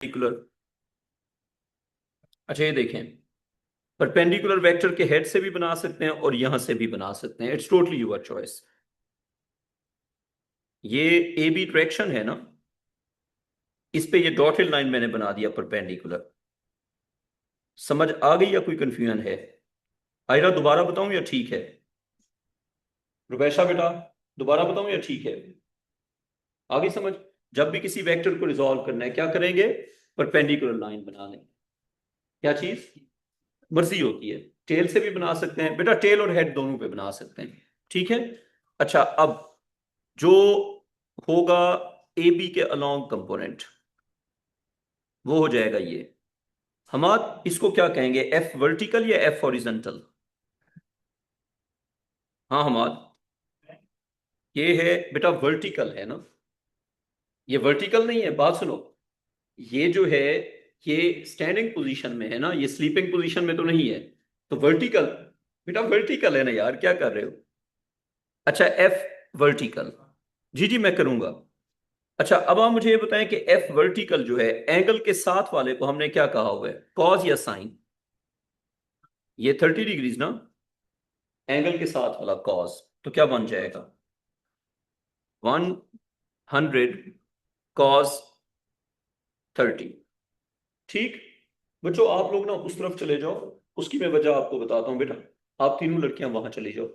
Perpendicular. अच्छा ये देखें, परपेंडिकुलर वेक्टर के हेड से भी बना सकते हैं और यहां से भी बना सकते हैं। It's totally your choice. ये ए बी डायरेक्शन है ना, इस पे ये डॉटेड लाइन मैंने बना दिया परपेंडिकुलर। समझ आ गई या कोई कंफ्यूजन है? आयरा दोबारा बताऊं या ठीक है? रुबैशा बेटा, दोबारा बताऊं या ठीक है? आगे समझ। जब भी किसी वेक्टर को रिजॉल्व करना है क्या करेंगे? परपेंडिकुलर लाइन बना लें। क्या चीज मर्जी होती है, टेल से भी बना सकते हैं बेटा, टेल और हेड दोनों पे बना सकते हैं। ठीक है। अच्छा अब जो होगा ए बी के अलोंग कंपोनेंट, वो हो जाएगा ये। हमाद इसको क्या कहेंगे, एफ वर्टिकल या एफ हॉरिजॉन्टल? हाँ हमाद, ये है बेटा वर्टिकल है ना, ये वर्टिकल नहीं है। बात सुनो, ये जो है ये स्टैंडिंग पोजीशन में है ना, ये स्लीपिंग पोजीशन में तो नहीं है। तो वर्टिकल बेटा, वर्टिकल है ना यार, क्या कर रहे हो? अच्छा एफ वर्टिकल, जी जी मैं करूंगा। अच्छा अब आप मुझे ये बताएं कि एफ वर्टिकल जो है, एंगल के साथ वाले को हमने क्या कहा हुआ है, कॉज या साइन? ये 30 डिग्रीज ना, एंगल के साथ वाला कॉज, तो क्या बन जाएगा? 100 कॉस 30। ठीक। बच्चों आप लोग ना उस तरफ चले जाओ, उसकी मैं वजह आपको बताता हूँ बेटा। आप तीनों लड़कियां वहां चली जाओ।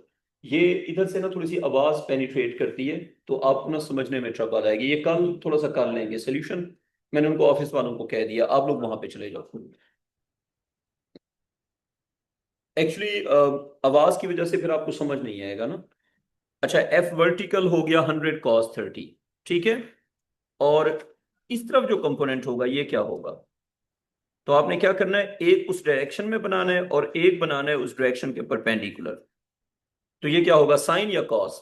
ये इधर से ना थोड़ी सी आवाज पेनिट्रेट करती है, तो आपको ना समझने में ट्रबल आएगी। ये कल थोड़ा सा कर लेंगे सोल्यूशन। मैंने उनको ऑफिस वालों को कह दिया, आप लोग वहां पे चले जाओ। एक्चुअली आवाज की वजह से फिर आपको समझ नहीं आएगा ना। अच्छा एफ वर्टिकल हो गया 100 cos 30। ठीक है। और इस तरफ जो कंपोनेंट होगा ये क्या होगा? तो आपने क्या करना है, एक उस डायरेक्शन में बनाना है और एक बनाना है उस डायरेक्शन के परपेंडिकुलर। तो ये क्या होगा, साइन या कॉस?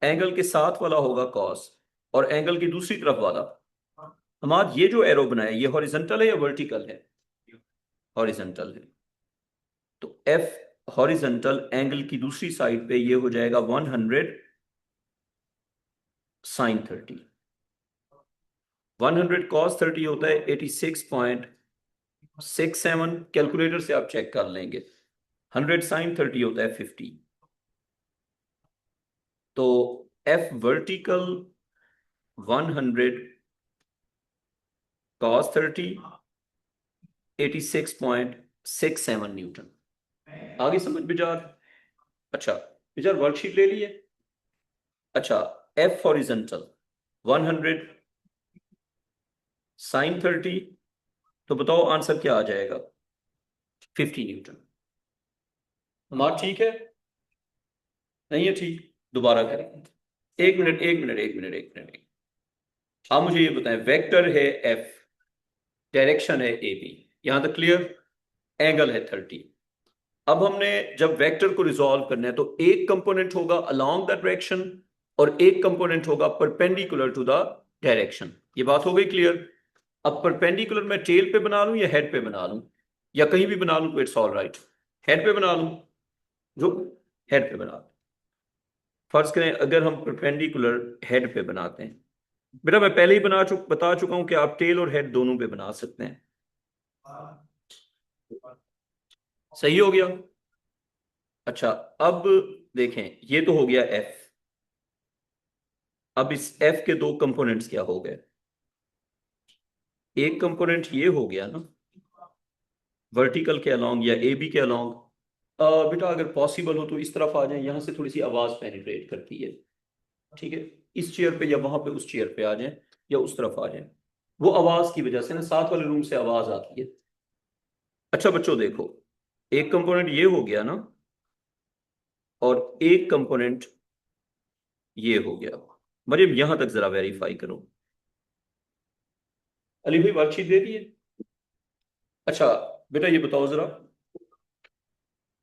एंगल के साथ वाला होगा कॉस, और एंगल की दूसरी तरफ वाला। हमारा ये जो एरो बनाया ये हॉरिजॉन्टल है या वर्टिकल है? हॉरिजॉन्टल है। तो एफ हॉरिजॉन्टल एंगल की दूसरी साइड पे ये हो जाएगा 100 sin 30। 100 cos 30 होता है 86.67, कैलकुलेटर से आप चेक कर लेंगे। 100 sin 30 होता है 50। तो एफ वर्टिकल 100 cos 30, 86.67 न्यूटन। आगे समझ विचार? अच्छा विचार वर्कशीट ले लिए? अच्छा एफ हॉरिजॉन्टल 100 sin 30, तो बताओ आंसर क्या आ जाएगा? 50 न्यूटन। हमारा ठीक है? नहीं है ठीक? दोबारा करें। एक मिनट एक मिनट एक मिनट एक मिनट। आप मुझे ये बताएं, वेक्टर है एफ, डायरेक्शन है ए बी, यहां तक क्लियर? एंगल है 30। अब हमने जब वेक्टर को रिजॉल्व करना है तो एक कंपोनेंट होगा अलोंग द डायरेक्शन और एक कंपोनेंट होगा परपेंडिकुलर टू द डायरेक्शन। ये बात हो गई क्लियर? अब परपेंडिकुलर मैं टेल पे बना लूं या हेड पे बना लूं, या कहीं भी बना लूं तो इट्स ऑल राइट। हेड पे बना लूं? जो हेड पे बना लूं। फर्ज करें अगर हम परपेंडिकुलर हेड पे बनाते हैं, बेटा मैं पहले ही बता चुका हूं कि आप टेल और हेड दोनों पे बना सकते हैं। सही हो गया। अच्छा अब देखें, ये तो हो गया एफ। अब इस एफ के दो कंपोनेंट्स क्या हो गए? एक कंपोनेंट ये हो गया ना, वर्टिकल के अलोंग या ए बी के अलोंग। बेटा अगर पॉसिबल हो तो इस तरफ आ जाए, यहां से थोड़ी सी आवाज पेनिट्रेट करती है। ठीक है। इस चेयर पे या वहां पे उस चेयर पे आ जाए, या उस तरफ आ जाए। वो आवाज की वजह से ना साथ वाले रूम से आवाज आती है। अच्छा बच्चों देखो, एक कंपोनेंट ये हो गया ना, और एक कंपोनेंट ये हो गया। मरियम यहां तक जरा वेरीफाई करो। अली भाई वर्कशीट दे दी है? अच्छा बेटा ये बताओ जरा,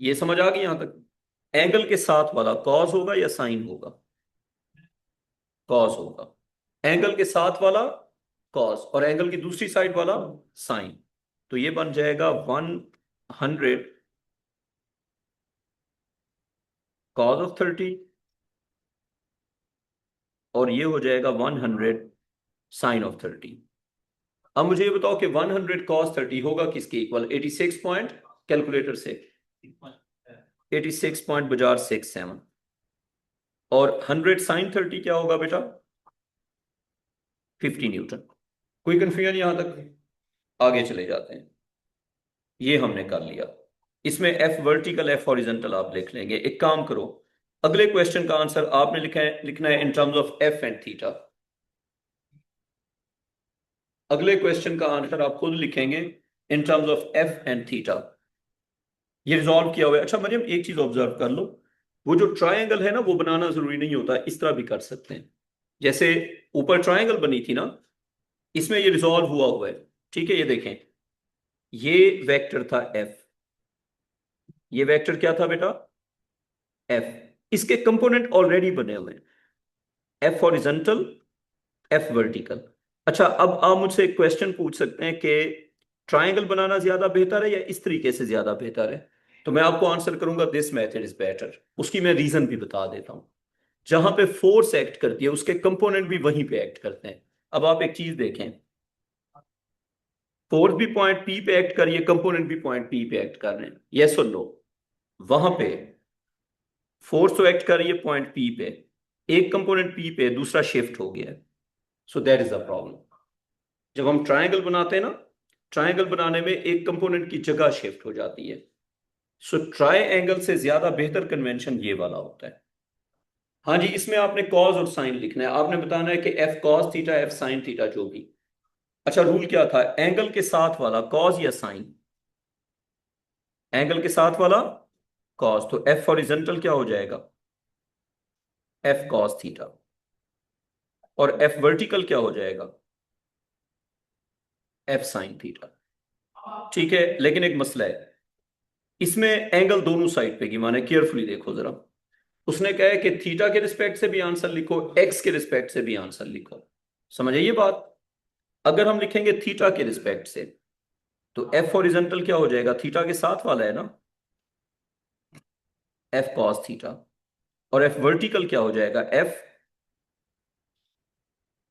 ये समझ आ गई यहां तक? एंगल के साथ वाला कॉस होगा या साइन होगा? कॉस होगा। एंगल के साथ वाला कॉस और एंगल की दूसरी साइड वाला साइन। तो ये बन जाएगा 100 cos 30, और ये हो जाएगा 100 sin 30। अब मुझे ये बताओ कि 100 cos 30 होगा किसके इक्वल? 86 पॉइंट, कैलकुलेटर से 86 पॉइंट बजार 67, और 100 sin 30 क्या होगा बेटा? 50 न्यूटन। कोई कंफ्यूजन यहां तक? आगे चले जाते हैं। ये हमने कर लिया। इसमें एफ वर्टिकल एफ हॉरिजॉन्टल आप लिख लेंगे। एक काम करो, अगले क्वेश्चन का आंसर आपने लिखना है in terms of F and theta. अगले क्वेश्चन का आंसर आप खुद लिखेंगे in terms of F and theta. ये रिजॉल्व किया हुआ है। अच्छा मरियम, एक चीज ऑब्जर्व कर लो, वो जो ट्रायंगल है ना, वो बनाना जरूरी नहीं होता, इस तरह भी कर सकते हैं। जैसे ऊपर ट्रायंगल बनी थी ना, इसमें ये रिजॉल्व हुआ है। ठीक है, ये देखें, ये वेक्टर था एफ, ये वेक्टर क्या था बेटा? एफ। इसके कंपोनेंट ऑलरेडी बने हुए हैं, एफ हॉरिजॉन्टल, एफ वर्टिकल। अच्छा, अब आप मुझसे एक क्वेश्चन पूछ सकते हैं कि ट्रायंगल बनाना ज्यादा बेहतर है या इस तरीके से ज्यादा बेहतर है? तो मैं आपको आंसर करूंगा दिस मेथड इज बेटर। उसकी मैं रीजन भी बता देता हूं। जहां पे फोर्स एक्ट करती है, उसके कंपोनेंट भी वहीं पे एक्ट करते हैं। अब आप एक चीज देखें, फोर्स भी पॉइंट पी पे एक्ट कर रही है, कंपोनेंट भी पॉइंट पी पे एक्ट कर रहे हैं, यस और नो? वहां पे फोर्स तो एक्ट कर रही है पॉइंट पी पे, एक कंपोनेंट पी पे, दूसरा शिफ्ट हो गया है। So that is the problem. जब हम ट्रायंगल बनाते हैं ना, ट्रायंगल बनाने में एक कंपोनेंट की जगह शिफ्ट हो जाती है। सो ट्राई एंगल से ज्यादा बेहतर कन्वेंशन ये वाला होता है। हाँ जी, इसमें आपने कॉज और साइन लिखना है। आपने बताना है कि F cos theta, F sine theta, जो भी। अच्छा, रूल क्या था? एंगल के साथ वाला कॉज या साइन? एंगल के साथ वाला कॉस, तो एफ हॉरिजॉन्टल क्या हो जाएगा? F cos theta. और एफ वर्टिकल क्या हो जाएगा? F sine theta. ठीक है, लेकिन एक मसला है, इसमें एंगल दोनों साइड पे की माने, केयरफुली देखो जरा। उसने कहा है कि थीटा के रिस्पेक्ट से भी आंसर लिखो, एक्स के रिस्पेक्ट से भी आंसर लिखो। समझ आइए बात? अगर हम लिखेंगे थीटा के रिस्पेक्ट से, तो एफ हॉरिजॉन्टल क्या हो जाएगा? थीटा के साथ वाला है ना, एफ कॉस थीटा। और एफ वर्टिकल क्या हो जाएगा? F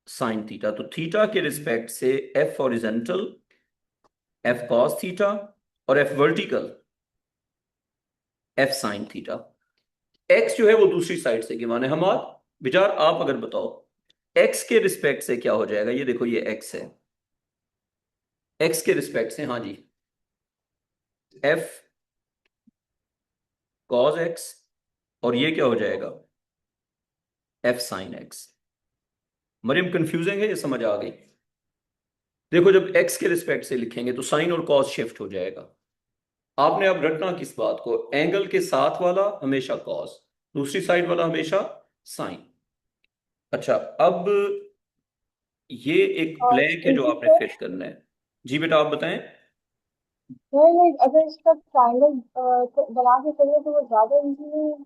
sine theta. तो थीटा के रिस्पेक्ट से F horizontal, F cos theta, और F vertical, F sine theta. X जो है वो दूसरी साइड से गिवन है। हम आज विचार, आप अगर बताओ एक्स के रिस्पेक्ट से क्या हो जाएगा? ये देखो, ये एक्स है, एक्स के रिस्पेक्ट से, हाँ जी, एफ कॉज एक्स, और ये क्या हो जाएगा? F sine X. Mariam, confusing है? ये समझ आ गई? देखो, जब एक्स के रिस्पेक्ट से लिखेंगे तो साइन और कॉस शिफ्ट हो जाएगा। आपने अब रटना किस बात को? एंगल के साथ वाला हमेशा कॉस, दूसरी साइड वाला हमेशा साइन। अच्छा, अब ये एक और ब्लैंक है जो इसी आपने से फिट करना है। जी बेटा, आप बताएं। नहीं, अगर इसका ट्रायंगल बना के करिए तो वो ज्यादा इजी नहीं है?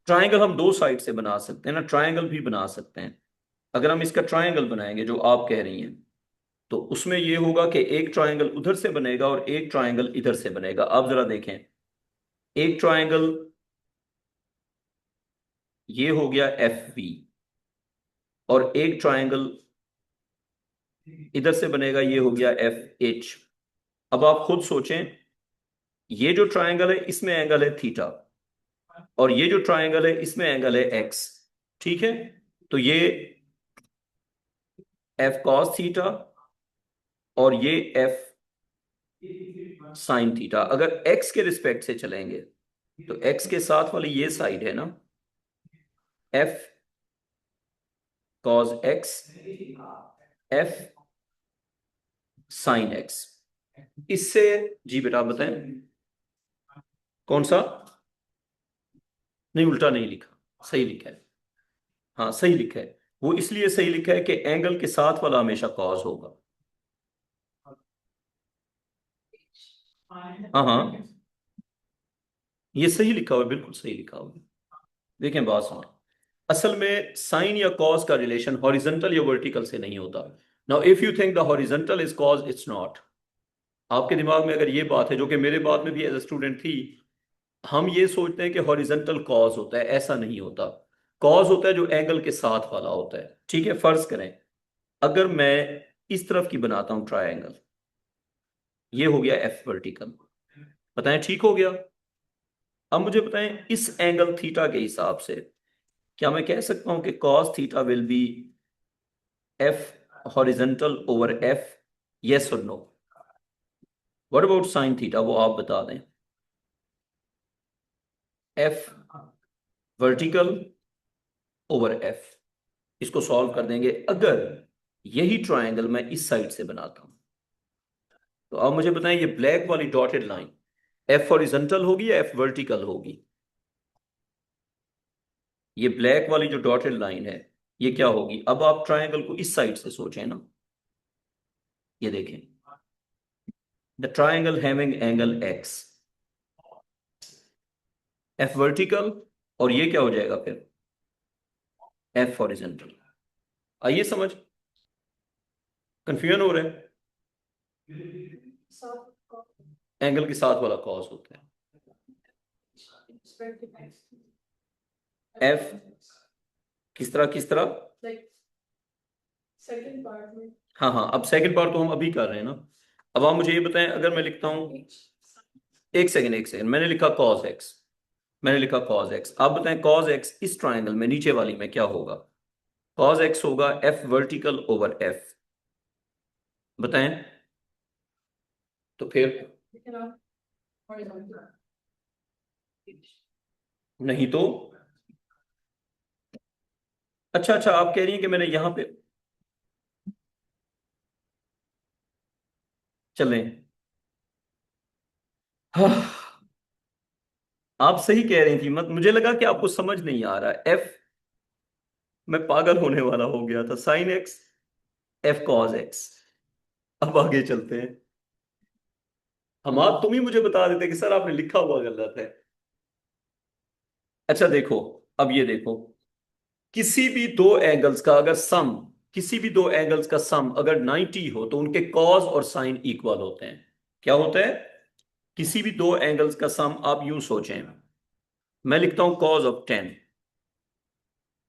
ट्रायंगल हम दो साइड से बना सकते हैं ना, ट्रायंगल भी बना सकते हैं। अगर हम इसका ट्रायंगल बनाएंगे जो आप कह रही हैं, तो उसमें ये होगा कि एक ट्रायंगल उधर से बनेगा और एक ट्रायंगल इधर से बनेगा। आप जरा देखें, एक ट्रायंगल ये हो गया एफ बी, और एक ट्रायंगल इधर से बनेगा, ये हो गया एफ एच। अब आप खुद सोचें, ये जो ट्रायंगल है इसमें एंगल है थीटा, और ये जो ट्रायंगल है इसमें एंगल है एक्स। ठीक है, तो ये एफ कॉस थीटा और ये एफ साइन थीटा। अगर एक्स के रिस्पेक्ट से चलेंगे, तो एक्स के साथ वाली ये साइड है ना, F cos x, F sine x. इससे, जी बेटा आप बताएं, कौन सा? नहीं, उल्टा नहीं लिखा, सही लिखा है। हाँ, सही लिखा है। वो इसलिए सही लिखा है कि एंगल के साथ वाला हमेशा कॉस होगा। हाँ हाँ, ये सही लिखा हुआ है, बिल्कुल सही लिखा हुआ है। देखें, बात सुनो, असल में साइन या कॉस का रिलेशन हॉरिजॉन्टल या वर्टिकल से नहीं होता। Now if you think the horizontal is cos, it's not. आपके दिमाग में अगर ये बात है, जो कि मेरे बाद में भी एज ए स्टूडेंट थी, हम ये सोचते हैं कि हॉरिजॉन्टल कॉस होता है, ऐसा नहीं होता। कॉस होता है जो एंगल के साथ वाला होता है। ठीक है, फर्ज करें, अगर मैं इस तरफ की बनाता हूं ट्रायंगल, ये हो गया एफ वर्टिकल। बताएं ठीक हो गया? अब मुझे बताएं इस एंगल थीटा के हिसाब से क्या मैं कह सकता हूं कि cos theta will be F horizontal over F? Yes और no? What about sine theta, वो आप बता दें। एफ वर्टिकल ओवर एफ, इसको सॉल्व कर देंगे अगर यही ट्रायंगल मैं इस साइड से बनाता हूं। तो अब मुझे बताएं ये ब्लैक वाली डॉटेड लाइन एफ हॉरिजॉन्टल होगी या एफ वर्टिकल होगी? ये ब्लैक वाली जो डॉटेड लाइन है ये क्या होगी? अब आप ट्रायंगल को इस साइड से सोचें ना, ये देखें, the triangle having angle x, F vertical, और ये क्या हो जाएगा फिर? F horizontal. आइए समझ, कंफ्यूजन हो रहा है? एंगल के साथ वाला कॉस होता है एफ, किस तरह? हाँ हाँ, अब सेकंड पार्ट तो हम अभी कर रहे हैं ना। अब आप मुझे ये बताएं, अगर मैं लिखता हूं, एक सेकंड, मैंने लिखा कॉस एक्स, मैंने लिखा कॉस एक्स, आप बताएं कॉस एक्स इस ट्राइंगल में नीचे वाली में क्या होगा? कॉस एक्स होगा एफ वर्टिकल ओवर एफ। बताएं तो फिर। नहीं तो? अच्छा अच्छा, आप कह रही हैं कि मैंने यहां पे, चलें, हाँ, आप सही कह रही थी, मत मुझे लगा कि आपको समझ नहीं आ रहा। एफ, मैं पागल होने वाला हो गया था, sine x F cos x. अब आगे चलते हैं। हम, आप तुम ही मुझे बता देते कि सर आपने लिखा हुआ गलत है। अच्छा देखो, अब ये देखो, किसी भी दो एंगल्स का अगर सम, किसी भी दो एंगल्स का सम अगर 90 हो तो उनके कॉस और साइन इक्वल होते हैं। क्या होता है? किसी भी दो एंगल्स का सम, आप यूं सोचें, मैं लिखता हूं कॉस ऑफ 10,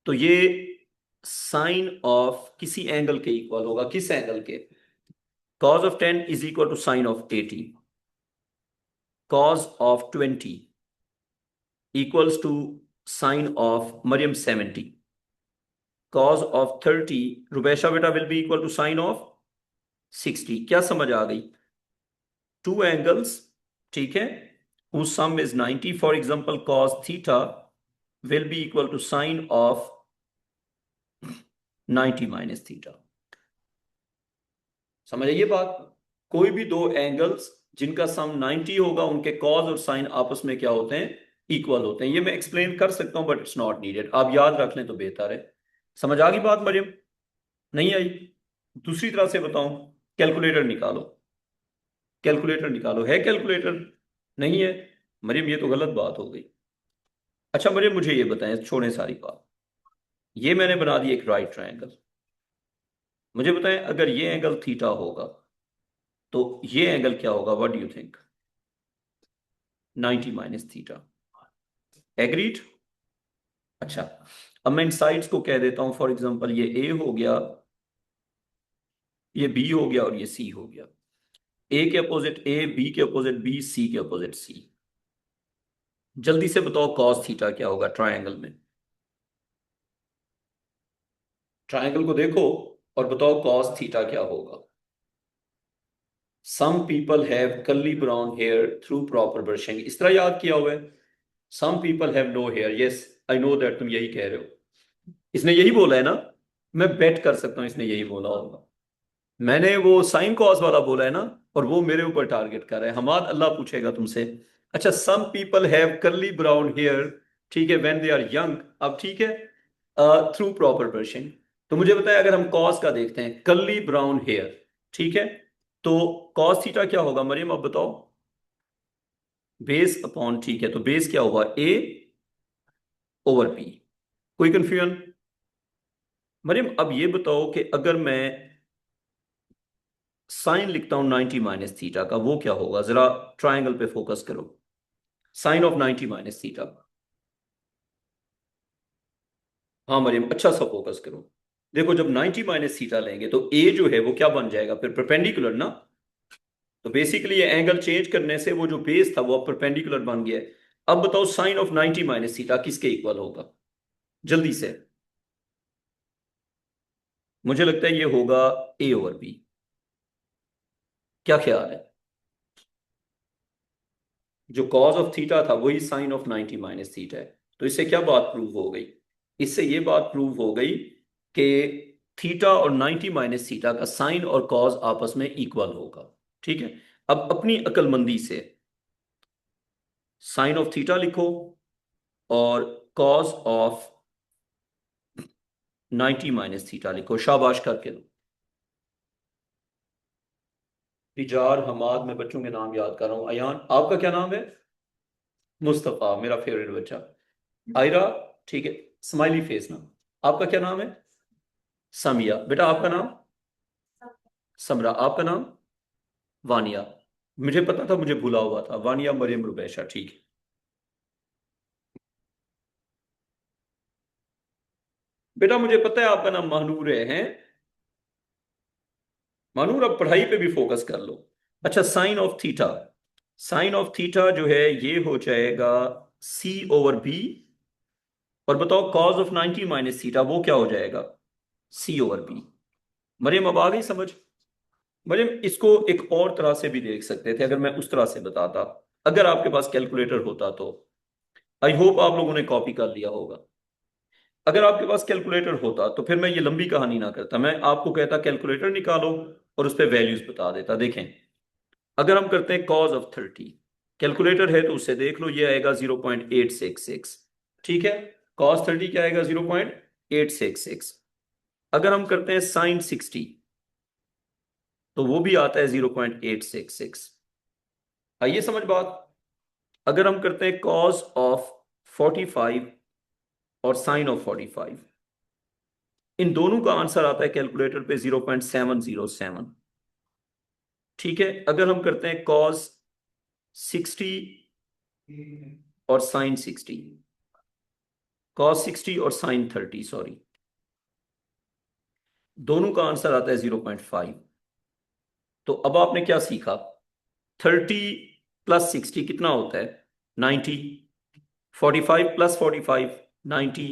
तो ये साइन ऑफ किसी एंगल के इक्वल होगा। किस एंगल के? Cos of 10 is equal to sine of 80, cos of 20 equals to sine of Mariam 70, cos of 30 Rubaisha बेटा will be equal to sine of 60। क्या समझ आ गई? टू एंगल्स, ठीक है, whose sum is 90, for example cos theta will be equal to sine of 90 minus theta। समझ आइए बात? कोई भी दो एंगल्स जिनका सम 90 होगा उनके कॉस और साइन आपस में क्या होते हैं? इक्वल होते हैं। ये मैं एक्सप्लेन कर सकता हूं बट इट्स नॉट नीडेड, आप याद रख लें तो बेहतर है। समझ आ गई बात मरियम? नहीं आई? दूसरी तरह से बताऊं, कैलकुलेटर निकालो, कैलकुलेटर निकालो, है कैलकुलेटर? नहीं है? मरियम ये तो गलत बात हो गई। अच्छा मरियम मुझे ये बताएं, छोड़ें सारी बात, ये मैंने बना दी एक राइट ट्रायंगल, मुझे बताएं अगर ये एंगल थीटा होगा तो ये एंगल क्या होगा? What do you think? 90 minus theta. Agreed? अच्छा, अब मैं इन साइड्स को कह देता हूं, फॉर एग्जांपल ये ए हो गया, ये बी हो गया और ये सी हो गया। ए के अपोजिट ए, बी के अपोजिट बी, सी के अपोजिट सी। जल्दी से बताओ कॉस थीटा क्या होगा ट्रायंगल में? ट्रायंगल को देखो और बताओ कॉस थीटा क्या होगा। Some people have curly brown hair through proper brushing, इस तरह याद किया हुआ है। Some people have no hair, yes I know that, तुम यही कह रहे हो। इसने यही बोला है ना? मैं बेट कर सकता हूं इसने यही बोला होगा। मैंने वो साइन कॉस वाला बोला है ना, और वो मेरे ऊपर टारगेट कर रहा है। हमाद अल्लाह पूछेगा तुमसे। अच्छा, some people have curly brown hair, ठीक है, व्हेन दे आर यंग, अब ठीक है, थ्रू प्रॉपर ब्रशिंग। तो मुझे बताया अगर हम कॉस का देखते हैं, कर्ली ब्राउन हेयर, ठीक है, तो कॉस थीटा क्या होगा मरियम अब बताओ? बेस अपॉन, ठीक है, तो बेस क्या होगा? ए ओवर पी। कोई कंफ्यूजन? मरियम अब ये बताओ कि अगर मैं साइन लिखता हूं 90 माइनस थीटा का, वो क्या होगा? जरा ट्राइंगल पे फोकस करो, साइन ऑफ 90 माइनस थीटा। हाँ मरियम, अच्छा सा फोकस करो। देखो जब 90 माइनस थीटा लेंगे तो ए जो है वो क्या बन जाएगा फिर, परपेंडिकुलर ना। तो बेसिकली ये एंगल चेंज करने से वो जो बेस था वो अब परपेंडिकुलर बन गया है। अब बताओ साइन ऑफ 90 माइनस थीटा किसके इक्वल होगा, जल्दी से। मुझे लगता है ये होगा ए ओवर बी। क्या ख्याल है? जो कॉज ऑफ थीटा था वही साइन ऑफ 90 माइनस थीटा है। तो इससे क्या बात प्रूव हो गई? इससे ये बात प्रूव हो गई कि थीटा और 90 माइनस थीटा का साइन और कॉज आपस में इक्वल होगा। ठीक है। अब अपनी अक्लमंदी से साइन ऑफ थीटा लिखो और कॉज ऑफ 90 माइनस थीटा लिखो, शाबाश करके दो। तिजार हमाद, मैं बच्चों के नाम याद कर रहा हूँ। अयान, आपका क्या नाम है? मुस्तफ़ा, मेरा फेवरेट बच्चा। आयरा, ठीक है, स्माइली फेस ना। आपका क्या नाम है? समिया। बेटा आपका नाम? समरा। आपका नाम? वानिया। मुझे पता था, मुझे भूला हुआ था। वानिया मरियम रुबैशा, ठीक है। बेटा मुझे पता है आपका नाम महानूर है, हैं? महानूर, अब पढ़ाई पे भी फोकस कर लो। अच्छा, sine of theta, sine of theta जो है ये हो जाएगा सी ओवर बी। और बताओ कॉज ऑफ 90 माइनस थीटा वो क्या हो जाएगा? सी ओवर बी। मरियम अब आ गई समझ? मरियम इसको एक और तरह से भी देख सकते थे अगर मैं उस तरह से बताता। अगर आपके पास कैलकुलेटर होता तो। आई होप आप लोगों ने कॉपी कर लिया होगा। अगर आपके पास कैलकुलेटर होता तो फिर मैं ये लंबी कहानी ना करता, मैं आपको कहता कैलकुलेटर निकालो और उस पर वैल्यूज बता देता। देखें, अगर हम करते हैं कॉज ऑफ 30, कैलकुलेटर है तो उससे देख लो, ये आएगा 0.866। ठीक है। कॉस 30 क्या आएगा? 0.866। अगर हम करते हैं साइन 60 तो वो भी आता है 0.866। आइए समझ बात। अगर हम करते हैं कॉस ऑफ 45 और साइन ऑफ 45, इन दोनों का आंसर आता है कैलकुलेटर पे 0.707। ठीक है। अगर हम करते हैं कॉस 60 और साइन 60, कॉस 60 और साइन 30, सॉरी, दोनों का आंसर आता है 0.5। तो अब आपने क्या सीखा? 30 प्लस 60 कितना होता है? 90। 45 plus 45, 90।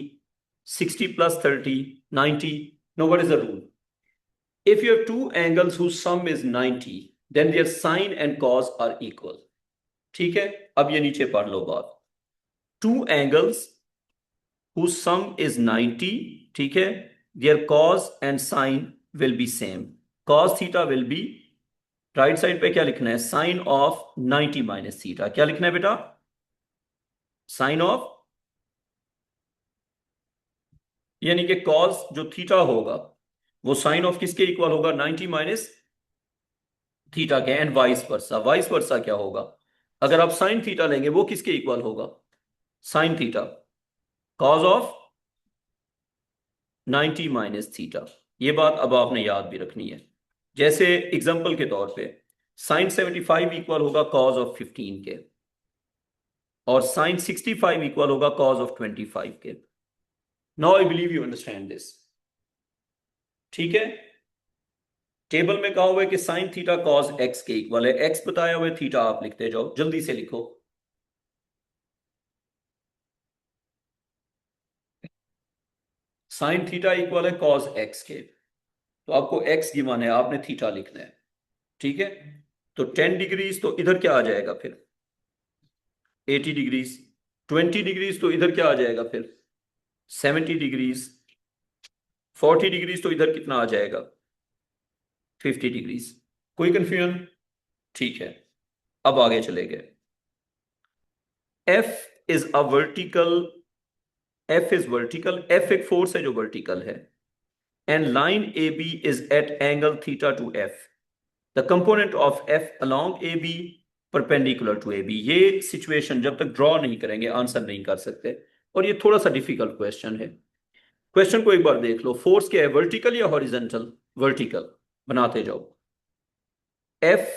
60 plus 30, 90. Now what is the rule? If you have two angles whose sum is 90, then their sine and cos are equal. ठीक है। अब ये नीचे पढ़ लो बात। Two angles whose sum is 90, ठीक है, their cos and sine will be same. Cos theta will be, right side पे क्या लिखना है? Sine of 90 minus theta. क्या लिखना है बेटा? साइन ऑफ, यानी कि कॉस जो थीटा होगा वो साइन ऑफ किसके इक्वल होगा? 90 माइनस थीटा के। And vice versa, vice versa क्या होगा? अगर आप साइन थीटा लेंगे वो किसके इक्वल होगा? Sine theta, cause of 90 minus theta. ये बात अब आपने याद भी रखनी है। जैसे एग्जांपल के तौर पे साइन 75 इक्वल होगा कॉज ऑफ 15 के, और साइन 65 इक्वल होगा कॉज ऑफ 25 के। Now I believe you understand this. ठीक है। टेबल में कहा हुआ है कि साइन थीटा कॉस एक्स के इक्वल है। एक्स बताया हुआ है, थीटा आप लिखते जाओ, जल्दी से लिखो। साइन थीटा इक्वल है कॉस एक्स के। तो आपको एक्स गिवन है, आपने थीटा लिखना है। ठीक है। तो 10 डिग्रीज तो इधर क्या आ जाएगा फिर? 80 डिग्रीज। 20 डिग्रीज तो इधर क्या आ जाएगा फिर? 70 डिग्रीज। 40 डिग्रीज तो इधर कितना आ जाएगा? 50 डिग्रीज। कोई कंफ्यूजन? ठीक है। अब आगे चले गए। F is a vertical, F is vertical, F एक फोर्स है जो वर्टिकल है। And line A B is at angle theta to F. The component of F along A B perpendicular to A B. ये situation जब तक draw नहीं करेंगे answer नहीं कर सकते। और ये थोड़ा सा डिफिकल्ट क्वेश्चन है। क्वेश्चन को एक बार देख लो। फोर्स क्या है, वर्टिकल या हॉरिजेंटल? वर्टिकल। बनाते जाओ। F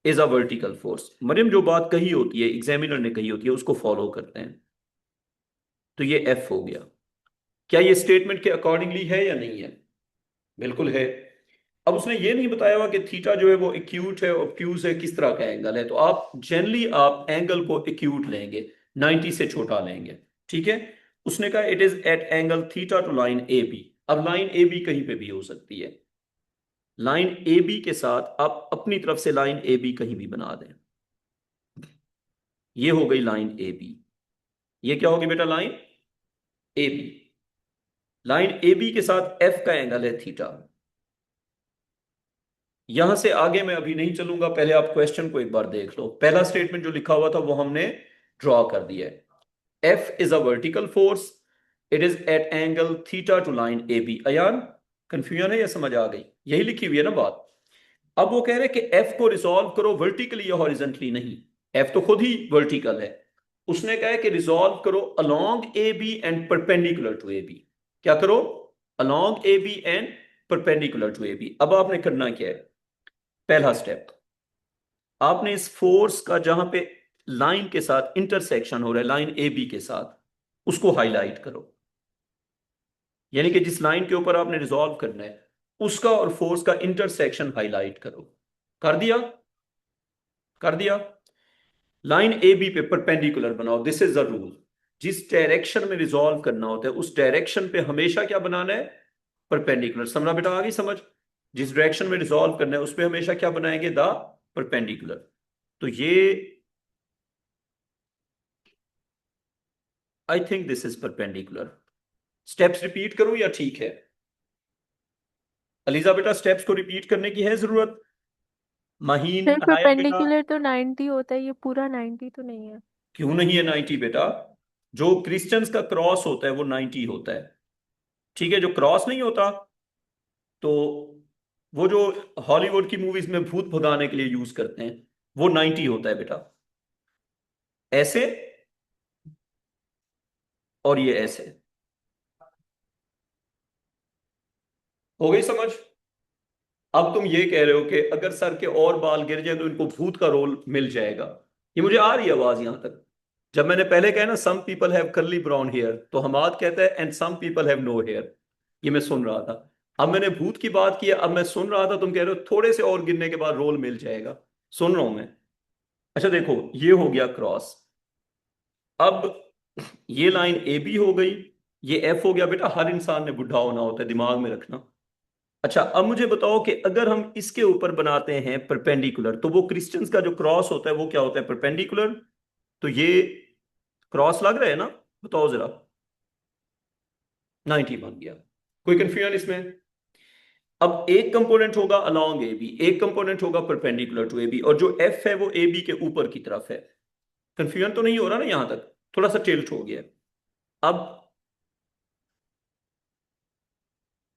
is a vertical force. Mariam जो बात कही होती है, एग्जामिनर ने कही होती है, उसको फॉलो करते हैं। तो ये एफ हो गया। क्या ये स्टेटमेंट के अकॉर्डिंगली है या नहीं है? बिल्कुल है। अब उसने ये नहीं बताया हुआ कि थीटा जो है वो एक्यूट है, ऑब्ट्यूज है, किस तरह का एंगल है। तो आप जनरली आप एंगल को एक्यूट लेंगे, 90 से छोटा लेंगे। ठीक है। उसने कहा it is at angle theta to line A B. अब लाइन ए बी कहीं पे भी हो सकती है। लाइन ए बी के साथ आप अपनी तरफ से लाइन ए बी कहीं भी बना दें। ये हो गई लाइन ए बी। ये क्या होगी बेटा? Line A B. Line A B के साथ एफ का एंगल है थीटा। यहां से आगे मैं अभी नहीं चलूंगा, पहले आप क्वेश्चन को एक बार देख लो। पहला स्टेटमेंट जो लिखा हुआ था वो हमने ड्रॉ कर दिया है। F is a vertical force, it is at angle theta to line A B. Ayaan, confusion है या समझ आ गई? यही लिखी हुई है ना बात। अब वो कह रहे हैं कि एफ को रिजॉल्व करो वर्टिकली या हॉरिजेंटली। नहीं, एफ तो खुद ही वर्टिकल है। उसने कहा है कि रिजॉल्व करो along A B and perpendicular to A B. क्या करो? Along A B and perpendicular to A B. अब आपने करना क्या है? पहला स्टेप, आपने इस फोर्स का जहां पे लाइन के साथ इंटरसेक्शन हो रहा है, लाइन ए बी के साथ, उसको हाईलाइट करो। यानी कि जिस लाइन के ऊपर आपने रिजॉल्व करना है उसका और फोर्स का इंटरसेक्शन हाईलाइट करो। कर दिया? कर दिया। लाइन ए बी पे परपेंडिकुलर बनाओ। This is the rule. जिस डायरेक्शन में रिजॉल्व करना होता है उस डायरेक्शन पे हमेशा क्या बनाना है? परपेंडिकुलर। समझा बेटा? आ गई समझ? जिस डायरेक्शन में रिजॉल्व करना है उस पे हमेशा क्या बनाएंगे? The perpendicular. तो ये I think this is perpendicular. Steps repeat करूं या ठीक है? अलीजा बेटा, स्टेप्स को रिपीट करने की है जरूरत? महीन सर अनाया बेटा, परपेंडिकुलर तो 90 होता है, ये पूरा 90 तो नहीं है। क्यों नहीं है 90 बेटा? जो क्रिश्चियंस का क्रॉस होता है वो 90 होता है। ठीक है। जो क्रॉस नहीं होता, तो वो जो हॉलीवुड की मूवीज में भूत भगाने के लिए यूज करते हैं, वो 90 होता है बेटा। ऐसे, और ये ऐसे। हो गई समझ? अब तुम ये कह रहे हो कि अगर सर के और बाल गिर जाए तो इनको भूत का रोल मिल जाएगा। ये मुझे आ रही है आवाज यहां तक। जब मैंने पहले कहा ना some people have curly brown hair, तो हमाद कहता है and some people have no hair. ये मैं सुन रहा था। अब मैंने भूत की बात की है, अब मैं सुन रहा था तुम कह रहे हो थोड़े से और गिरने के बाद रोल मिल जाएगा। सुन रहा हूं मैं। अच्छा देखो, ये हो गया क्रॉस। अब ये लाइन ए बी हो गई, ये एफ हो गया। बेटा हर इंसान ने बुढ़ा होना होता है, दिमाग में रखना। अच्छा, अब मुझे बताओ कि अगर हम इसके ऊपर बनाते हैं परपेंडिकुलर, तो वो क्रिश्चियंस का जो क्रॉस होता है वो क्या होता है? परपेंडिकुलर। तो ये क्रॉस लग रहा है ना? बताओ जरा। 90 बन गया। कोई कंफ्यूजन इसमें? अब एक कंपोनेंट होगा अलोंग ए बी, एक कंपोनेंट होगा परपेंडिकुलर टू ए बी, और जो एफ है वो ए बी के ऊपर की तरफ है। कंफ्यूजन तो नहीं हो रहा ना यहां तक? थोड़ा सा टिल्ट हो गया। अब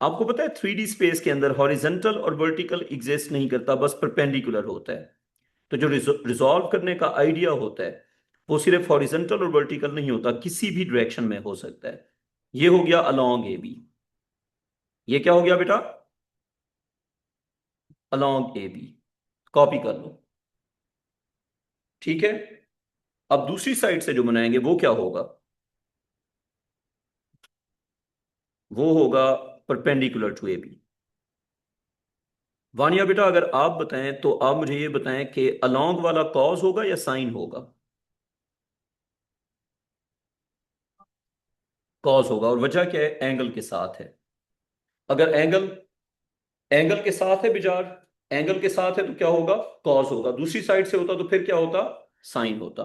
आपको पता है 3D स्पेस के अंदर हॉरिजॉन्टल और वर्टिकल एग्जिस्ट नहीं करता, बस परपेंडिकुलर होता है। तो जो रिजॉल्व करने का आइडिया होता है वो सिर्फ हॉरिजॉन्टल और वर्टिकल नहीं होता, किसी भी डायरेक्शन में हो सकता है। ये हो गया अलोंग ए बी। ये क्या हो गया बेटा? Along A B. कॉपी कर लो। ठीक है। अब दूसरी साइड से जो बनाएंगे वो क्या होगा? वो होगा perpendicular to A B. Vania बेटा, अगर आप बताएं तो आप मुझे ये बताएं कि अलोंग वाला कॉज होगा या साइन होगा? कॉज होगा। और वजह क्या है? एंगल के साथ है। अगर एंगल एंगल के साथ है बिजार, एंगल के साथ है तो क्या होगा? कॉस होगा। दूसरी साइड से होता तो फिर क्या होता? साइन होता।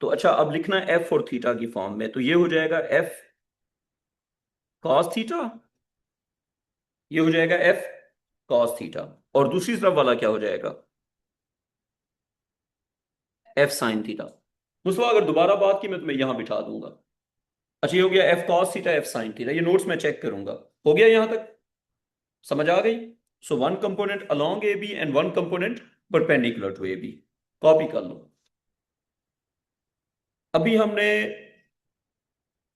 तो अच्छा, अब लिखना है एफ और थीटा की फॉर्म में, तो ये हो जाएगा एफ कॉस थीटा, ये हो जाएगा एफ कॉस थीटा। और दूसरी तरफ वाला क्या हो जाएगा? F sine theta. मुस्तफा अगर दोबारा बात की मैं तुम्हें यहां बिठा दूंगा। अच्छा, ये हो गया F cos theta F sine theta. ये नोट्स में चेक करूंगा। हो गया यहां तक? समझ आ गई? So one component along A B and one component perpendicular to A B. Copy कर लो। अभी हमने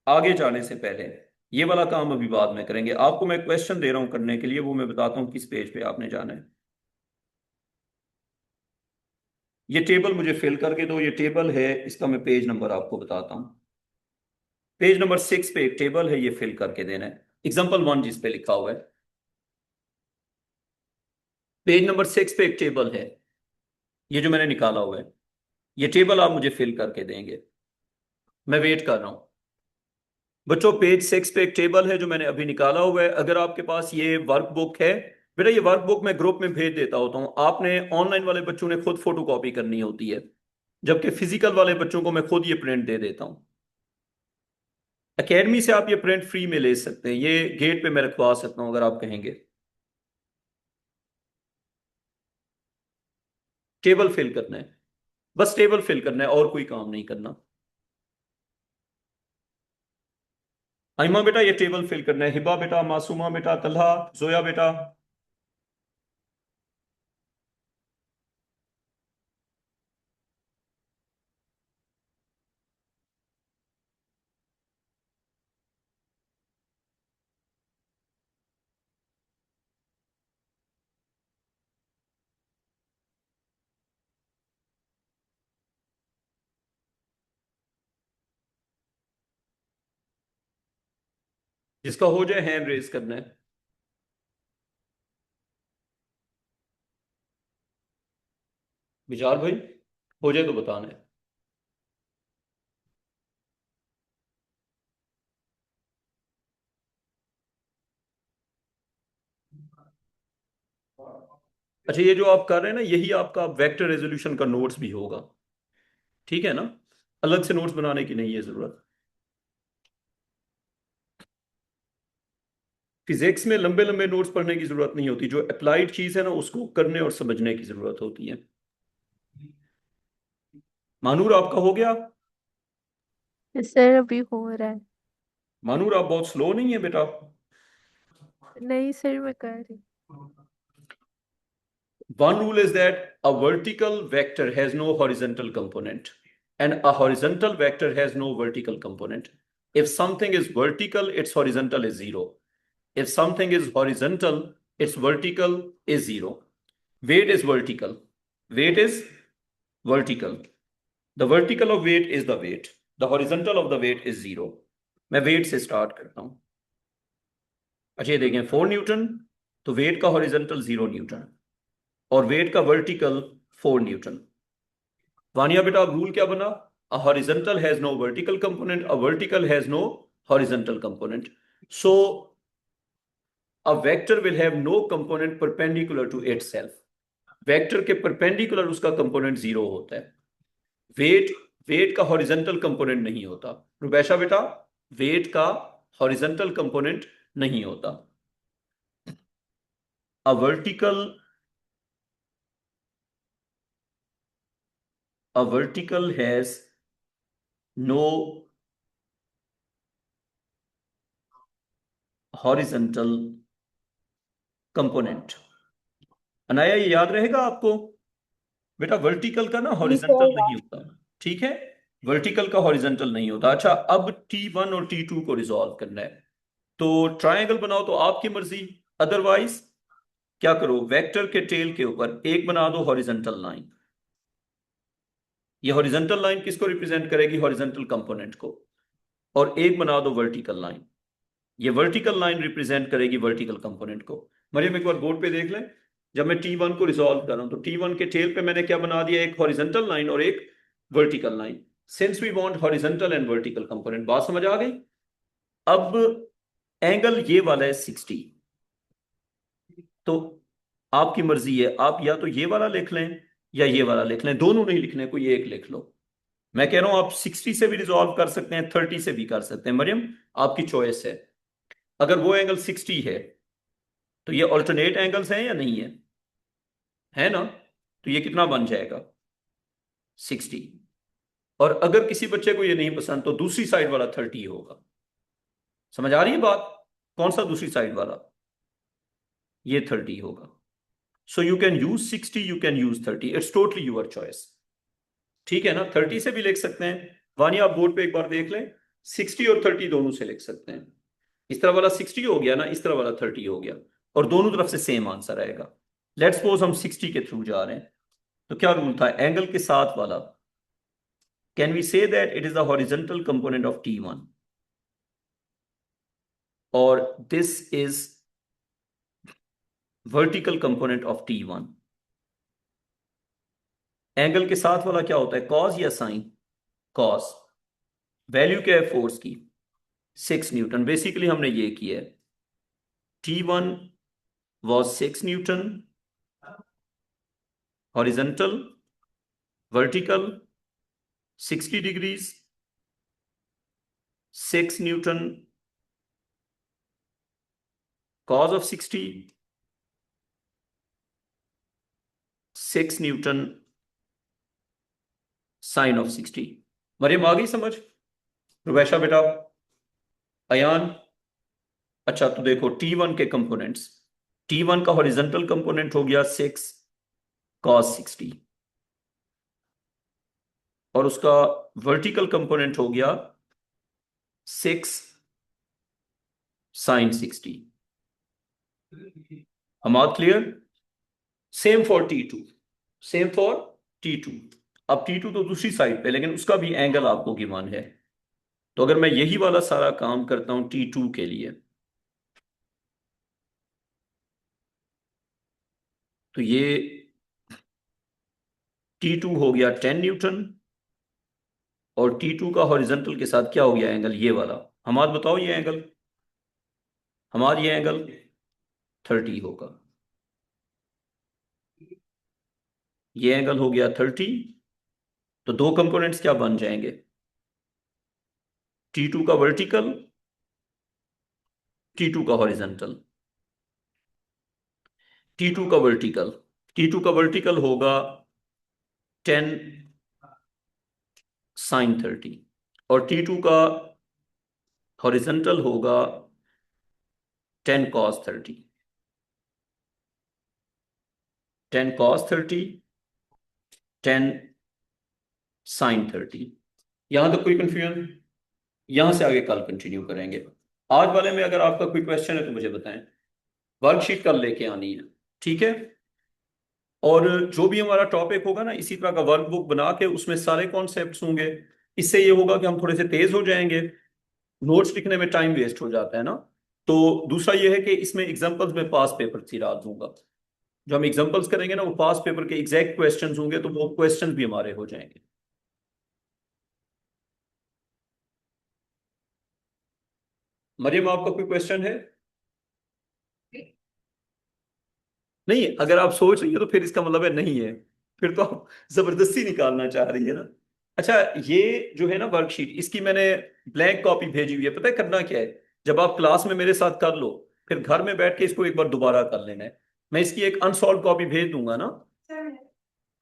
आगे जाने से पहले ये वाला काम अभी बाद में करेंगे। आपको मैं क्वेश्चन दे रहा हूं करने के लिए, वो मैं बताता हूं किस पेज पे आपने जाना है। ये टेबल मुझे फिल करके दो। ये टेबल है, इसका मैं पेज नंबर आपको बताता हूं। पेज नंबर 6 पे एक टेबल है, ये फिल करके देना है। एग्जाम्पल 1 जिस पे लिखा हुआ है, पेज नंबर 6 पे एक टेबल है, ये जो मैंने निकाला हुआ है, ये टेबल आप मुझे फिल करके देंगे। मैं वेट कर रहा हूं बच्चों। पेज 6 पे एक टेबल है जो मैंने अभी निकाला हुआ है। अगर आपके पास ये वर्कबुक है बेटा, ये वर्कबुक मैं ग्रुप में भेज देता होता हूँ, आपने ऑनलाइन वाले बच्चों ने खुद फोटो कॉपी करनी होती है, जबकि फिजिकल वाले बच्चों को मैं खुद ये प्रिंट दे देता हूँ। एकेडमी से आप ये प्रिंट फ्री में ले सकते हैं, ये गेट पे मैं रखवा सकता हूँ अगर आप कहेंगे। टेबल फिल करना है, बस टेबल फिल करना है, और कोई काम नहीं करना। आइमा बेटा ये टेबल फिल करना है। हिबा बेटा, मासूमा बेटा, तलहा, जोया बेटा। जिसका हो जाए हैंड रेज करना है। विचार भाई, हो जाए तो बताना है। अच्छा, ये जो आप कर रहे हैं ना, यही आपका वेक्टर रेजोल्यूशन का नोट्स भी होगा, ठीक है ना? अलग से नोट्स बनाने की नहीं है जरूरत। फिजिक्स में लंबे लंबे नोट्स पढ़ने की जरूरत नहीं होती, जो अप्लाइड चीज है ना उसको करने और समझने की जरूरत होती है। मानूर आपका हो गया? सर अभी हो रहा है। मानूर आप बहुत स्लो नहीं है बेटा। नहीं सर मैं कर रही One rule is that a vertical vector has no horizontal component, and a horizontal vector has no vertical component. If something is vertical, its horizontal is zero. If something is horizontal, its vertical is zero. Weight is vertical. Weight is vertical. The vertical of weight is the weight. The horizontal of the weight is zero. मैं wait से start करता हूं। अच्छा ये देखें, 4 Newton, तो weight का horizontal 0 newton और वेट का वर्टिकल 4 न्यूटन। वानिया बेटा अब रूल क्या बना? A horizontal has no vertical component, a vertical has no horizontal component. So a vector will have no component perpendicular to itself. Vector के perpendicular उसका component 0 होता है। वेट वेट का हॉरिजॉन्टल कंपोनेंट नहीं होता। रुबैशा बेटा, वेट का हॉरिजॉन्टल कंपोनेंट नहीं होता। A vertical has no horizontal component. Anaya ये याद रहेगा आपको बेटा, वर्टिकल का ना जी हॉरिजॉन्टल सर। नहीं होता, ठीक है? वर्टिकल का हॉरिजॉन्टल नहीं होता। अच्छा अब T1 और T2 को रिजॉल्व करना है, तो ट्रायंगल बनाओ तो आपकी मर्जी। अदरवाइज क्या करो, वेक्टर के टेल के ऊपर एक बना दो हॉरिजॉन्टल लाइन। ये हॉरिजॉन्टल लाइन किसको रिप्रेजेंट करेगी? हॉरिजॉन्टल कंपोनेंट को। और एक बना दो वर्टिकल लाइन, ये वर्टिकल लाइन रिप्रेजेंट करेगी वर्टिकल कंपोनेंट को। मरियम एक बार बोर्ड पे देख लें, जब मैं T1 को रिजॉल्व कर रहा हूं तो T1 के टेल पे मैंने क्या बना दिया? एक हॉरिजॉन्टल लाइन और एक vertical line. Since we want horizontal and vertical component, बात समझ आ गई? अब एंगल ये वाला है 60, तो आपकी मर्जी है, आप या तो ये वाला लिख लें या ये वाला लिख लें, दोनों नहीं लिखने, कोई एक लिख लो। मैं कह रहा हूं आप 60 से भी रिजॉल्व कर सकते हैं, 30 से भी कर सकते हैं, मरियम आपकी चॉइस है। अगर वो एंगल 60 है तो ये ऑल्टरनेट एंगल्स हैं या नहीं है ना? तो ये कितना बन जाएगा? 60। और अगर किसी बच्चे को ये नहीं पसंद तो दूसरी साइड वाला 30 होगा। समझ आ रही है बात? कौन सा दूसरी साइड वाला? ये 30 होगा। So you can use 60, you can use 30, it's totally your choice. ठीक है ना? 30 से भी लिख सकते हैं। वानिया आप बोर्ड पे एक बार देख लें, 60 और 30 दोनों से लिख सकते हैं। इस तरह वाला 60 हो गया ना, इस तरह वाला 30 हो गया, और दोनों तरफ से सेम आंसर आएगा। लेट्स सपोज हम 60 के थ्रू जा रहे हैं, तो क्या रूल था? एंगल के साथ वाला, can we say that it is the horizontal component of T1? और this is vertical component of T1। Angle के साथ वाला क्या होता है, कॉस या साइन? कॉस। वैल्यू क्या है फोर्स की? 6 न्यूटन। बेसिकली हमने ये किया है, T1 was 6 newton, horizontal, vertical 60 degrees, 6 newton cos of 60, 6 newton sine of 60। Mariam आ गई समझ? रुबैशा बेटा, अयान। अच्छा तो देखो T1 के कंपोनेंट्स, T1 का हॉरिजॉन्टल कंपोनेंट हो गया 6 cos 60 और उसका वर्टिकल कंपोनेंट हो गया 6 sin 60। Hammad clear? Same for T2, same for T2। अब T2 तो दूसरी साइड पे, लेकिन उसका भी एंगल आपको गिवन है। तो अगर मैं यही वाला सारा काम करता हूं T2 के लिए, तो ये T2 हो गया 10 न्यूटन और T2 का हॉरिजॉन्टल के साथ क्या हो गया एंगल, ये वाला। हमाद बताओ ये एंगल, हमाद ये एंगल 30 होगा। ये एंगल हो गया 30। तो दो कंपोनेंट्स क्या बन जाएंगे, T2 का वर्टिकल, T2 का हॉरिजॉन्टल। T2 का वर्टिकल, T2 का वर्टिकल होगा 10 sin 30 और T2 का हॉरिजॉन्टल होगा 10 cos 30। 10 cos 30, 10 sin 30। यहां तक कोई कंफ्यूजन? यहां से आगे कल कंटिन्यू करेंगे। आज वाले में अगर आपका कोई क्वेश्चन है तो मुझे बताएं, वर्कशीट कल लेके आनी है, ठीक है? और जो भी हमारा टॉपिक होगा ना, इसी तरह का वर्कबुक बना के उसमें सारे कॉन्सेप्ट्स होंगे। इससे ये होगा कि हम थोड़े से तेज हो जाएंगे, नोट्स लिखने में टाइम वेस्ट हो जाता है ना। तो दूसरा ये है कि इसमें एग्जांपल्स में पास पेपर सिरा दूंगा। जो हम एग्जांपल्स करेंगे ना, वो पास पेपर के एग्जैक्ट क्वेश्चंस होंगे, तो वो क्वेश्चंस भी हमारे हो जाएंगे। मरियम आपका कोई क्वेश्चन है? नहीं, अगर आप सोच रही है तो फिर इसका मतलब है नहीं है, फिर तो आप जबरदस्ती निकालना चाह रही है ना। अच्छा, ये जो है ना वर्कशीट, इसकी मैंने ब्लैंक कॉपी भेजी हुई है। पता है करना क्या है, जब आप क्लास में मेरे साथ कर लो, फिर घर में बैठ के इसको एक बार दोबारा कर लेना है। मैं इसकी एक अनसॉल्व कॉपी भेज दूंगा ना। सर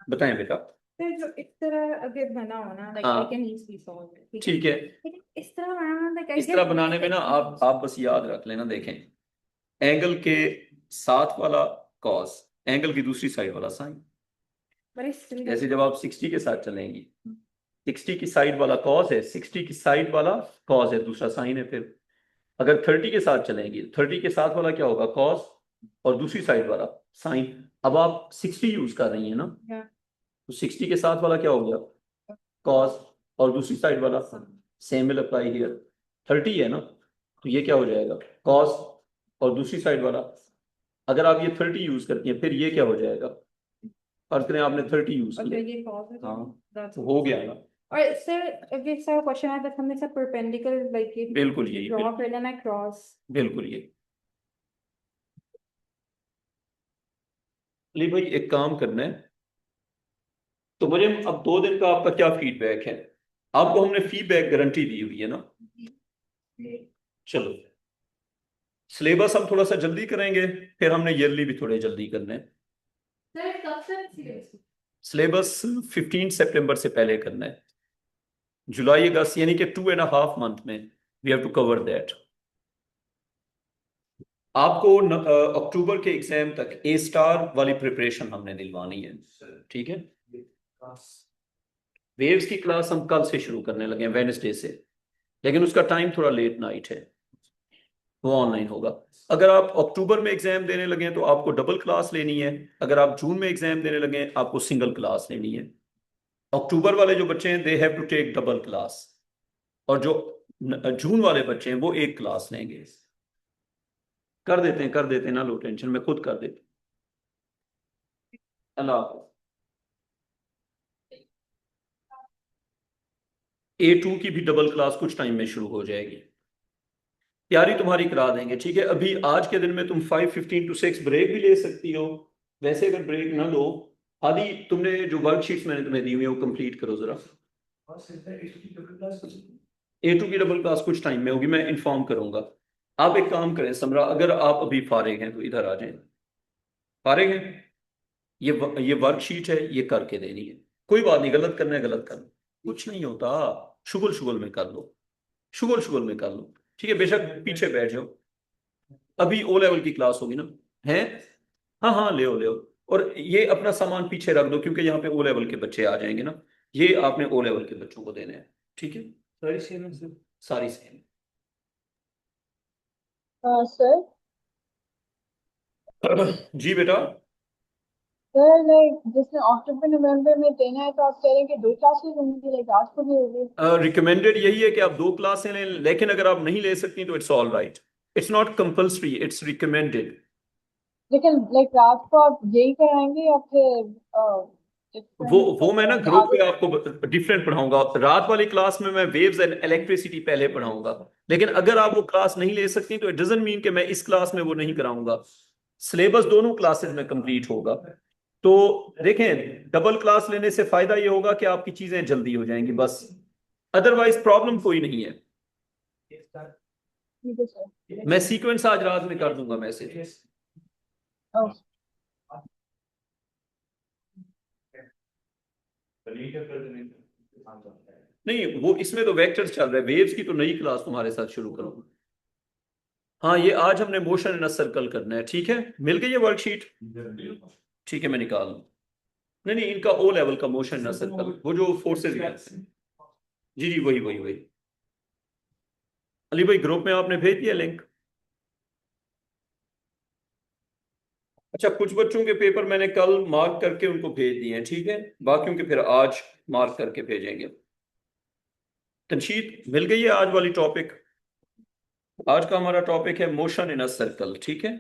बताएं बेटा। सर जो इस तरह अगर बना हो ना, लाइक हाँ I can easily solve it, ठीक है। ठीक है। लेकिन इस तरह बनाना, लाइक आई इस तरह गेट बनाने में ना आप बस याद रख लेना, देखें एंगल के साथ वाला कॉस, एंगल की दूसरी साइड वाला साइन। बट स्टिल जैसे जब आप 60 के साथ चलेंगी, 60 की साइड वाला कॉस है, 60 की साइड वाला कॉस है, दूसरा साइन है। फिर अगर 30 के साथ चलेंगी, 30 के साथ वाला क्या होगा, कॉस, और दूसरी साइड वाला साइन। अब आप 60 यूज कर रही है ना, तो 60 के साथ वाला क्या हो गया, कॉस, और दूसरी साइड वाला सेम विल अप्लाई हियर। 30 है ना, तो ये क्या हो जाएगा, कॉस, और दूसरी साइड वाला। अगर आप ये 30 यूज करती हैं, फिर ये क्या हो जाएगा, अर्थ ने आपने 30 यूज okay, किया। ये cos है, हाँ that's तो हो गया ना। और सर अब ये सारा क्वेश्चन है, बस हमने सब परपेंडिकुलर लाइक ये बिल्कुल यही, ड्रॉ कर लेना है क्रॉस। बिल्कुल यही। अली भाई एक काम करना है, तो मुझे अब 2 दिन का आपका क्या फीडबैक है? आपको हमने फीडबैक गारंटी दी हुई है ना। चलो, सिलेबस हम थोड़ा सा जल्दी करेंगे, फिर हमने ईयरली भी थोड़े जल्दी करने हैं। सर कब से सिलेबस 15 सितंबर से पहले करना है, जुलाई अगस्त, यानी कि 2.5 मंथ में we have to cover that. आपको अक्टूबर के एग्जाम तक ए स्टार वाली प्रिपरेशन हमने दिलवानी है, ठीक है? वेव्स की क्लास हम कल से शुरू करने लगे हैं, वेडनेसडे से, लेकिन उसका टाइम थोड़ा लेट नाइट है, वो ऑनलाइन होगा। अगर आप अक्टूबर में एग्जाम देने लगे तो आपको डबल क्लास लेनी है, अगर आप जून में एग्जाम देने लगे आपको सिंगल क्लास लेनी है। अक्टूबर वाले जो बच्चे हैं they have to take double class, और जो जून वाले बच्चे हैं वो एक क्लास लेंगे। कर देते हैं ना, लो टेंशन, मैं खुद कर देता हूं। अल्लाह हाफ़िज़। A2 की भी डबल क्लास कुछ टाइम में शुरू हो जाएगी, तैयारी तुम्हारी करा देंगे, ठीक है। अभी आज के दिन में तुम 5:15 to 6 ब्रेक भी ले सकती हो। वैसे अगर ब्रेक ना लो, आदि तुमने जो वर्कशीट्स मैंने तुम्हें दी हुई है वो कंप्लीट करो जरा। A2 की डबल क्लास कुछ टाइम में होगी, मैं इन्फॉर्म करूंगा। आप एक काम करें समरा, अगर आप अभी फारिग हैं तो इधर आ जाएं। फारिग हैं, ये वर्कशीट है, ये करके देनी है। कोई बात नहीं, गलत करना है गलत करना, कुछ नहीं होता, शुगल शुगल में कर लो, शुगल शुगल में कर लो, ठीक है। बेशक पीछे बैठ जाओ, अभी ओ लेवल की क्लास होगी ना, है। हाँ हाँ, ले आओ। और ये अपना सामान पीछे रख दो, क्योंकि यहाँ पे ओ लेवल के बच्चे आ जाएंगे ना, ये आपने ओ लेवल के बच्चों को देने हैं, ठीक है। सारी सेम है सर, सारी सेम। सर जी बेटा। सर लाइक जिसने अक्टूबर नवंबर में देना है, तो आप कह रहे हैं कि 2 क्लासेस होंगी, लाइक आज को भी होगी। रिकमेंडेड यही है कि आप 2 क्लासें लें, लेकिन अगर आप नहीं ले सकती तो it's all right, it's not compulsory, it's recommended. लेकिन लाइक रात को आप यही कराएंगे या फिर डिफरेंट वो मैं ना कराएंगे ग्रुप आगे? पे आपको डिफरेंट पढ़ाऊंगा। रात वाली क्लास में मैं वेव्स एंड इलेक्ट्रिसिटी पहले पढ़ाऊंगा, लेकिन अगर आप वो क्लास नहीं ले सकती तो इट डजंट मीन कि मैं इस क्लास में वो नहीं कराऊंगा। सिलेबस दोनों क्लासेस में कंप्लीट होगा। तो देखें, डबल क्लास लेने से फायदा ये होगा कि आपकी चीजें जल्दी हो जाएंगी बस, अदरवाइज प्रॉब्लम कोई नहीं है। ठीक है सर। मैं सीक्वेंस आज रात में कर दूंगा मैसेज। ओके। नहीं, वो इसमें तो वेक्टर्स चल रहे हैं, वेव्स की तो नई क्लास तुम्हारे साथ शुरू करूंगा। हाँ, ये आज हमने मोशन इन अ सर्कल करना है, ठीक है। मिल गई ये वर्कशीट, ठीक है, मैं निकाल लूँ। नहीं नहीं, इनका ओ लेवल का मोशन इन अ सर्कल, वो जो फोर्सेज हैं। जी जी, वही वही वही। अली भाई, ग्रुप में आपने भेज दिया लिंक। अच्छा, कुछ बच्चों के पेपर मैंने कल मार्क करके उनको भेज दिए हैं, ठीक है। बाकियों के फिर आज मार्क करके भेजेंगे। तनशीद मिल गई है आज वाली टॉपिक। आज का हमारा टॉपिक है मोशन इन अ सर्कल, ठीक है।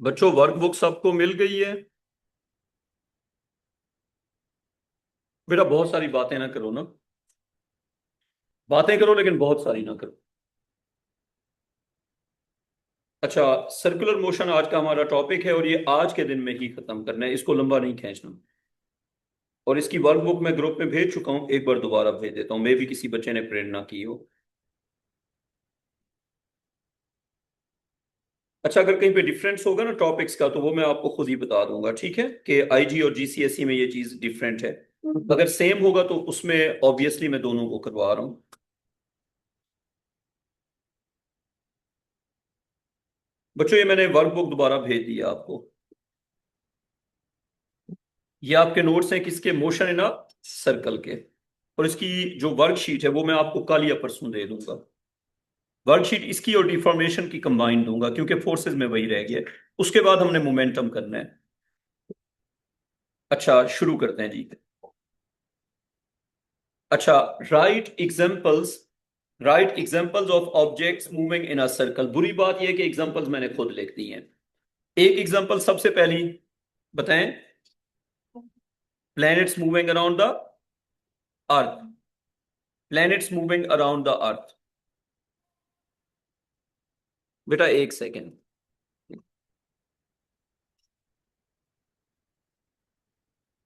बच्चों, वर्कबुक सबको मिल गई है। बेटा बहुत सारी बातें ना करो ना, बातें करो लेकिन बहुत सारी ना करो। अच्छा, सर्कुलर मोशन आज का हमारा टॉपिक है, और ये आज के दिन में ही खत्म करना है, इसको लंबा नहीं खींचना। और इसकी वर्कबुक मैं ग्रुप में भेज चुका हूं, एक बार दोबारा भेज देता हूं, मे भी किसी बच्चे ने प्रिंट ना की हो। अच्छा, अगर कहीं पे डिफरेंस होगा ना टॉपिक्स का, तो वो मैं आपको खुद ही बता दूंगा, ठीक है, कि आईजी और जीसीएसई में ये चीज डिफरेंट है। अगर सेम होगा तो उसमें ऑब्वियसली मैं दोनों को करवा रहा हूँ। बच्चों, ये मैंने वर्कबुक दोबारा भेज दिया आपको। ये आपके नोट्स हैं किसके, मोशन इन अ सर्कल के। और इसकी जो वर्कशीट है वो मैं आपको कल या परसों दे दूंगा। वर्कशीट इसकी और डिफॉर्मेशन की कंबाइन दूंगा, क्योंकि फोर्सेस में वही रह गया। उसके बाद हमने मोमेंटम करना है। अच्छा, शुरू करते हैं जी। अच्छा, right examples, right examples of objects moving in a circle. बुरी बात यह है कि एग्जांपल्स मैंने खुद लिख दी हैं। एक एग्जांपल सबसे पहली बताएं, planets moving around the earth, planets moving around the earth. बेटा एक सेकेंड,